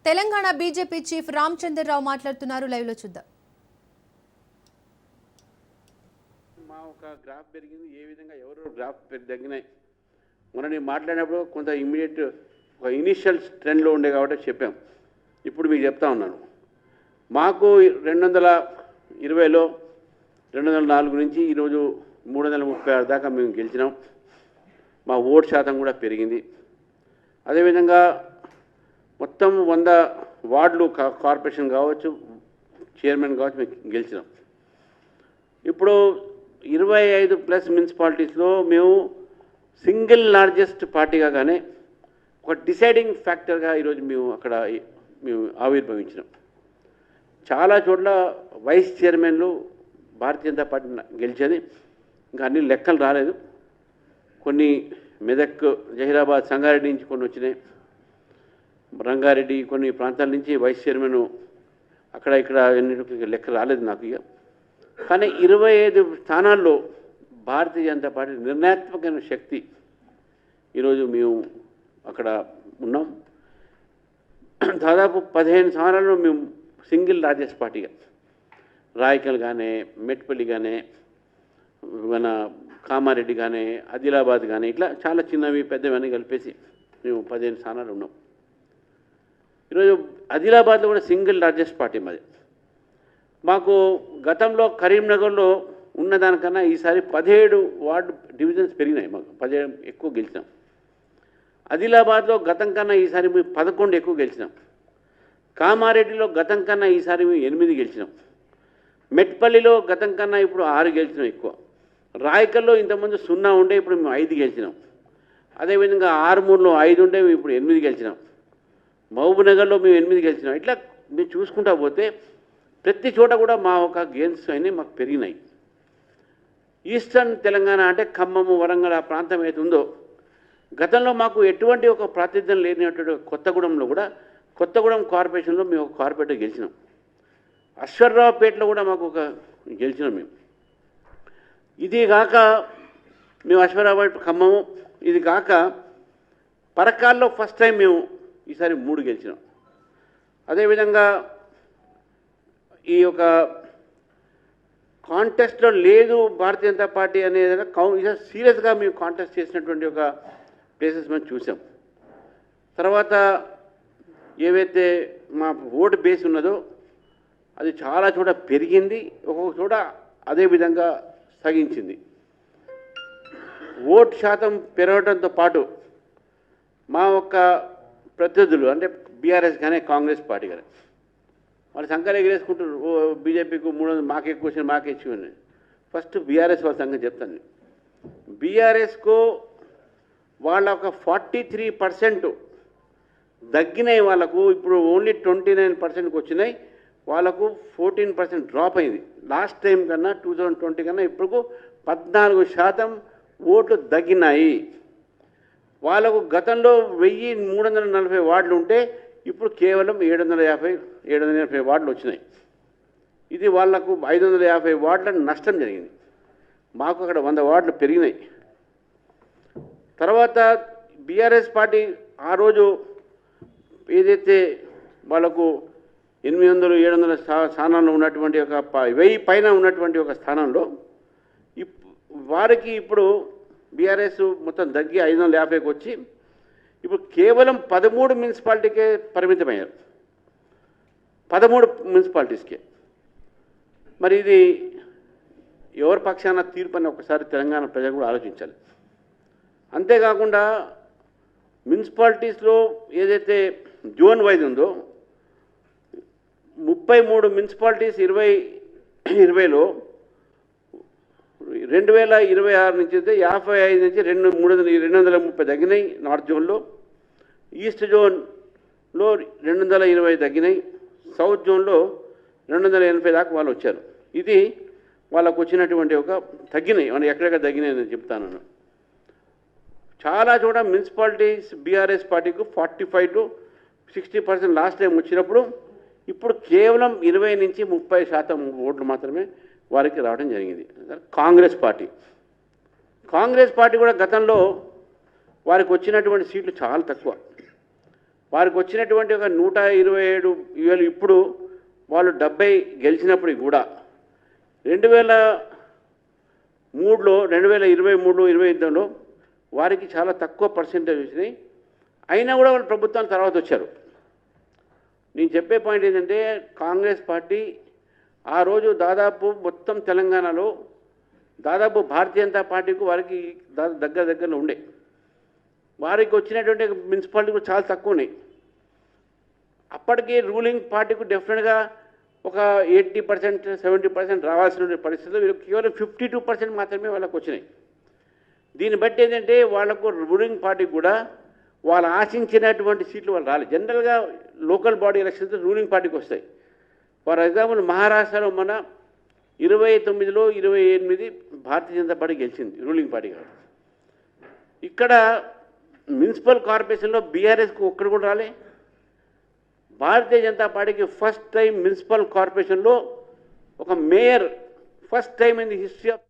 Telangana BJP chief Ramachandra Rao మాట్లాడుతున్నారు. Live లో చూద్దాం. మా ఒక గ్రాఫ్ పెరిగింది, ఏ విధంగా ఎవరు గ్రాఫ్ తగ్గినాయి. మొన్న నేను మాట్లాడినప్పుడు కొంత ఇమ్మీడియట్ ఒక ఇనిషియల్ ట్రెండ్లో ఉండే కాబట్టి చెప్పాం. ఇప్పుడు మీకు చెప్తా ఉన్నాను, మాకు 220లో 204 నుంచి ఈరోజు 336 దాకా మేము గెలిచినాం. మా ఓటు శాతం కూడా పెరిగింది. అదేవిధంగా మొత్తం 100 వార్డులు కార్పొరేషన్ కావచ్చు, చైర్మన్ కావచ్చు మేము గెలిచినాం. ఇప్పుడు 25+ మున్సిపాలిటీస్లో మేము సింగిల్ లార్జెస్ట్ పార్టీగా కానీ ఒక డిసైడింగ్ ఫ్యాక్టర్గా ఈరోజు మేము ఆవిర్భవించినాం. చాలా చోట్ల వైస్ చైర్మన్లు భారతీయ జనతా పార్టీ గెలిచేది. ఇంకా అన్ని లెక్కలు రాలేదు. కొన్ని మెదక్, జహీరాబాద్, సంగారెడ్డి నుంచి కొన్ని వచ్చినాయి. రంగారెడ్డి కొన్ని ప్రాంతాల నుంచి వైస్ చైర్మన్ అక్కడ ఇక్కడ ఎన్నిటికి లెక్క రాలేదు నాకు. ఇక కానీ 25 స్థానాల్లో భారతీయ జనతా పార్టీ నిర్ణయాత్మకమైన శక్తి ఈరోజు మేము అక్కడ ఉన్నాం. దాదాపు 15 స్థానాల్లో మేము సింగిల్ లార్జెస్ట్ పార్టీగా, రాయకల్ కానీ, మెట్పల్లి కానీ, మన కామారెడ్డి కానీ, ఆదిలాబాద్ కానీ, ఇట్లా చాలా చిన్నవి పెద్దవన్నీ కలిపేసి మేము 15 స్థానాలు ఉన్నాం. ఈరోజు ఆదిలాబాద్లో కూడా సింగిల్ లార్జెస్ట్ పార్టీ మాది. మాకు గతంలో కరీంనగర్లో ఉన్నదానికన్నా ఈసారి 17 వార్డు డివిజన్స్ పెరిగినాయి. మాకు 17 ఎక్కువ గెలిచినాం. ఆదిలాబాద్లో గతం కన్నా ఈసారి మేము 11 ఎక్కువ గెలిచినాం. కామారెడ్డిలో గతం కన్నా ఈసారి మేము 8 గెలిచినాం. మెట్పల్లిలో గతం కన్నా ఇప్పుడు 6 గెలిచినాం ఎక్కువ. రాయకల్లో ఇంతకుముందు 0 ఉండే, ఇప్పుడు మేము 5 గెలిచినాం. అదేవిధంగా ఆర్మూర్లో 5 ఉండే, ఇప్పుడు 8 గెలిచినాం. మహబూబ్నగర్లో మేము 8 గెలిచినాం. ఇట్లా మీరు చూసుకుంటా పోతే ప్రతి చోట కూడా మా ఒక గేమ్స్ అయినాయి, మాకు పెరిగినాయి. ఈస్టర్న్ తెలంగాణ అంటే ఖమ్మము, వరంగల్ ఆ ప్రాంతం ఏది ఉందో, గతంలో మాకు ఎటువంటి ఒక ప్రాతినిధ్యం లేనటువంటి కొత్తగూడెంలో కూడా, కొత్తగూడెం కార్పొరేషన్లో మేము ఒక కార్పొరేటర్ గెలిచినాం. అశ్వరావుపేటలో కూడా మాకు ఒక గెలిచినాం మేము. ఇది కాక మేము అశ్వరావుపేట, ఖమ్మము, ఇది కాక పరకాల్లో ఫస్ట్ టైం మేము ఈసారి 3 గెలిచినాం. అదేవిధంగా ఈ యొక్క కాంటెస్ట్లో లేదు భారతీయ జనతా పార్టీ అనేది సీరియస్గా మేము కాంటెస్ట్ చేసినటువంటి ఒక ప్లేసెస్ మనం చూసాం. తర్వాత ఏవైతే మా ఓటు బేస్ ఉన్నదో అది చాలా చోట పెరిగింది, ఒక్కొక్క చోట అదేవిధంగా తగ్గించింది. ఓటు శాతం పెరగడంతో పాటు మా యొక్క ప్రత్యర్థులు అంటే బీఆర్ఎస్ కానీ కాంగ్రెస్ పార్టీ కానీ వాళ్ళు సంఖ్యలు ఎగిరేసుకుంటారు. బీజేపీకి 300 మాకు ఎక్కువ వచ్చింది, మాకు ఎక్కువ. ఫస్ట్ బీఆర్ఎస్ వాళ్ళ సంగతి చెప్తాను. బీఆర్ఎస్కు వాళ్ళ ఒక 43% తగ్గినాయి. వాళ్ళకు ఇప్పుడు ఓన్లీ 29%కి వచ్చినాయి. వాళ్ళకు 14% డ్రాప్ అయింది. లాస్ట్ టైం కన్నా 2020 కన్నా ఇప్పుడు 14% ఓట్లు తగ్గినాయి. వాళ్ళకు గతంలో 1340 వార్డులు ఉంటే ఇప్పుడు కేవలం 780 వార్డులు వచ్చినాయి. ఇది వాళ్లకు 550 వార్డుల నష్టం జరిగింది. మాకు అక్కడ 100 వార్డులు పెరిగినాయి. తర్వాత బీఆర్ఎస్ పార్టీ ఆ రోజు ఏదైతే వాళ్ళకు 800-700 స్థానాల్లో ఉన్నటువంటి ఒక 1000 పైన ఉన్నటువంటి ఒక స్థానంలో వారికి ఇప్పుడు బీఆర్ఎస్ మొత్తం తగ్గి 550కి వచ్చి ఇప్పుడు కేవలం 13 మున్సిపాలిటీకే పరిమితమయ్యారు. 13 మున్సిపాలిటీస్కే. మరి ఇది ఎవరి పక్షాన తీర్పు అని ఒకసారి తెలంగాణ ప్రజలు కూడా ఆలోచించాలి. అంతేకాకుండా మున్సిపాలిటీస్లో ఏదైతే జోన్ వైజ్ ఉందో 33 మున్సిపాలిటీస్ 2020లో 2026 నుంచి అయితే 55 నుంచి 230 తగ్గినాయి నార్త్ జోన్లో. ఈస్ట్ జోన్లో 220 తగ్గినాయి. సౌత్ జోన్లో 280 దాకా వాళ్ళు వచ్చారు. ఇది వాళ్ళకు వచ్చినటువంటి ఒక తగ్గినాయి. మనం ఎక్కడెక్కడ తగ్గినాయి నేను చెప్తాను. చాలా చోట మున్సిపాలిటీస్ బీఆర్ఎస్ పార్టీకు 45 to 60% లాస్ట్ టైం వచ్చినప్పుడు ఇప్పుడు కేవలం 20 నుంచి 30% ఓట్లు మాత్రమే వారికి రావడం జరిగింది. కాంగ్రెస్ పార్టీ కూడా గతంలో వారికి వచ్చినటువంటి సీట్లు చాలా తక్కువ. వారికి వచ్చినటువంటి ఒక 127 వేలు ఇప్పుడు వాళ్ళు 70 గెలిచినప్పటికి కూడా 2003లో 2023-22లో వారికి చాలా తక్కువ పర్సెంటేజ్ వచ్చినాయి. అయినా కూడా వాళ్ళు ప్రభుత్వం తర్వాత వచ్చారు. నేను చెప్పే పాయింట్ ఏంటంటే కాంగ్రెస్ పార్టీ ఆ రోజు దాదాపు మొత్తం తెలంగాణలో దాదాపు భారతీయ జనతా పార్టీకి వారికి దగ్గరలో ఉండే. వారికి వచ్చినటువంటి మున్సిపాలిటీ కూడా చాలా తక్కువ ఉన్నాయి. అప్పటికే రూలింగ్ పార్టీకి డెఫినెట్గా ఒక 80% 70% రావాల్సిన పరిస్థితుల్లో వీళ్ళకి కేవలం 52% మాత్రమే వాళ్ళకు వచ్చినాయి. దీన్ని బట్టి ఏంటంటే వాళ్ళకు రూలింగ్ పార్టీకి కూడా వాళ్ళు ఆశించినటువంటి సీట్లు వాళ్ళు రాలేదు. జనరల్గా లోకల్ బాడీ ఎలక్షన్స్ రూలింగ్ పార్టీకి వస్తాయి. ఫర్ ఎగ్జాంపుల్ మహారాష్ట్రలో మన 29లో 28 భారతీయ జనతా పార్టీ గెలిచింది రూలింగ్ పార్టీ కాదు. ఇక్కడ మున్సిపల్ కార్పొరేషన్లో బీఆర్ఎస్కి ఒక్కడు కూడా రాలే. భారతీయ జనతా పార్టీకి ఫస్ట్ టైం మున్సిపల్ కార్పొరేషన్లో ఒక mayor first time in the history of